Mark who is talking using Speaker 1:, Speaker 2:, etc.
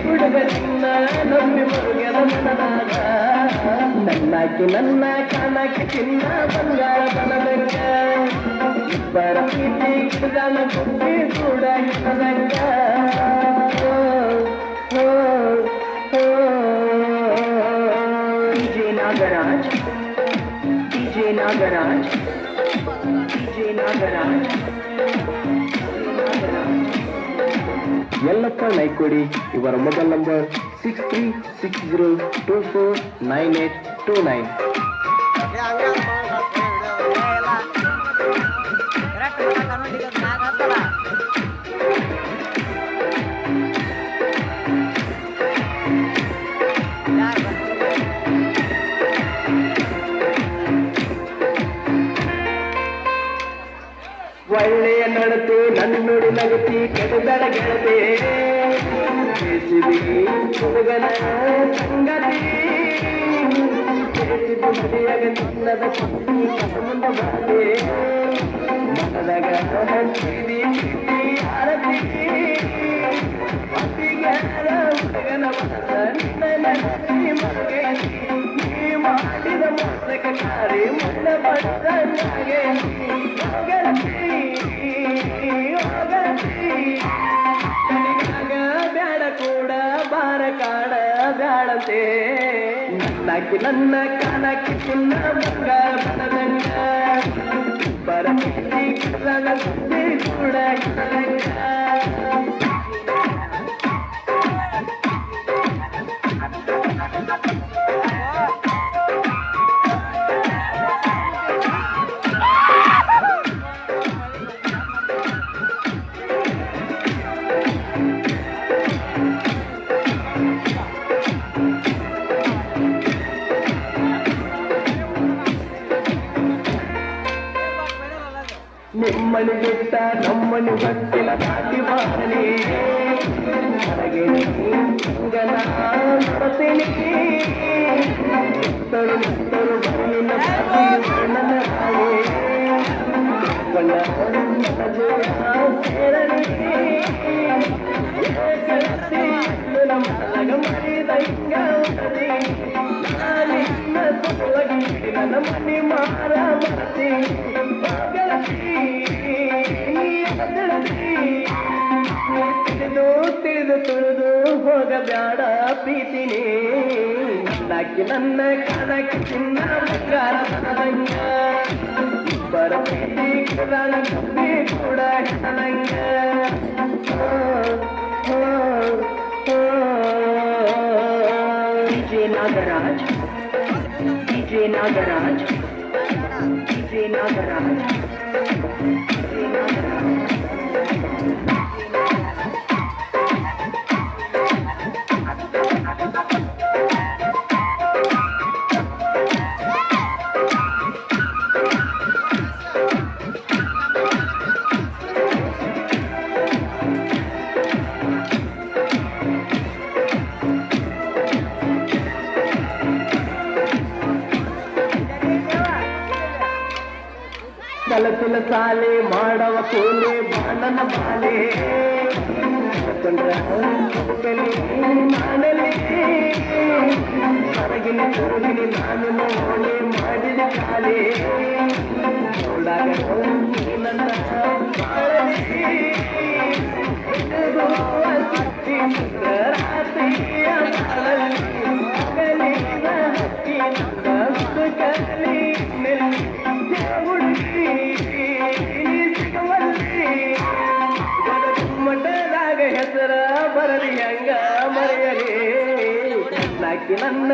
Speaker 1: ಹುಡುಗನ್ನ ನಂಬಿ ಮರುಗದ ಮನದಾಗ ನನ್ನಾಕಿ ನನ್ನ ಕಾಣಕ್ಕೆ ಚಿನ್ನ ಬಂಗಾರ ಬನದಂಗ ಇಬ್ಬರ ಪ್ರೀತಿ ಗಿಡನ ಗುಬ್ಬಿ ಕೂಡ ಗಿಡದಂಗ ನಾಗರಾಜ್ DJ ನಾಗರಾಜ್ ಯಲ್ಲಪ್ಪ ನೈಕೋಡಿ ಇವರ ಮೊಬೈಲ್ ನಂಬರ್ 6360249829. ಒಳ್ಳೆಯ ನಡತೆ ನನ್ನುಡಿ ನಗತಿ ಕೆಡದಡ ಗೆಳತೆ ಬೇಸಿದಿ ಹುಡುಗನ ಸಂಗತಿ ಬೇಸಿದು ಮದಿಯಾಗ ನಿನ್ನದ ಪತ್ನಿ ಮುಂದ ಬಾಳೆ ಮನದಾಗ ಹಂಚಿದಿ ಆರತಿ ಅತಿಗಾರ ಹುಡುಗನ ಮನಸ ನಿನ್ನ ನಸಿ ಮಗೈತಿ ನೀ ಮಾಡಿದ ಮೋಸಕ ಕಾರಿ ಮುನ್ನ ಬಡ್ಡ ನಾಗೆ ಬ್ಯಾಡ ಕೂಡ ಬಾರ ಕಾಡ ಬ್ಯಾಡಂತೆ ನನ್ನಾಕಿ ನನ್ನ ಕಾಣಕ್ಕೆ ಚಿನ್ನ ಬಂಗಾರ ಬನದಂಗ ಬರಮೀತಿ ಕೂಡ ನಿಮ್ಮನಿ ಬಿಟ್ಟ ನಮ್ಮನಿ ಬಟ್ಟಿಲ ದಾಟಿ ಬಾರಲಿ ಹೊರಗೆ ಗನ ಬರತೀನಿ ತರು ತರು ಬರಲಿನ ನನ್ನ ಹಾಗೆ ಕೊಂಡ ಸೇರಲಿ ಮಲಗ ಮರಿದ ಹಿಂಗ ನಾನಿನ್ನ ಸೊಲಗಿ ನನ್ನ ಮನೆ ಮಾರ ಮರತಿ ತಿಳಿದು ತುಳಿದು ಹೋಗ ಬ್ಯಾಡ ಪ್ರೀತಿನಿ ನನ್ನಾಕಿ ನನ್ನ ಕಾಣಕ್ಕೆ ಚಿನ್ನ ಬಂಗಾರ ಬನದಂಗ ಬರ ಪ್ರೀತಿ ಕುರಾಣ ಕಪ್ಪಿ ಕೂಡ ಹೆಣಂಗ DJ Nagaraj DJ Nagaraj DJ Nagaraj ಕಲಸಿನ ಸಾಲೆ ಮಾಡವ ಕೋಲೆ ಬಾಣನ ಬಾಲೆ ಮಾಡಲಿ ಹೊರಗಿನ ಹೊರಗಿನ ನಾನು ನೋಡೆ ಮಾಡಿದ ಕಾಲೆ ನೋಡಾಗ ನನ್ನ ಹೆಸರ ಬರಲಿ ಹಂಗ ಮರೆಯಲಿ ನಾಕಿ ನನ್ನ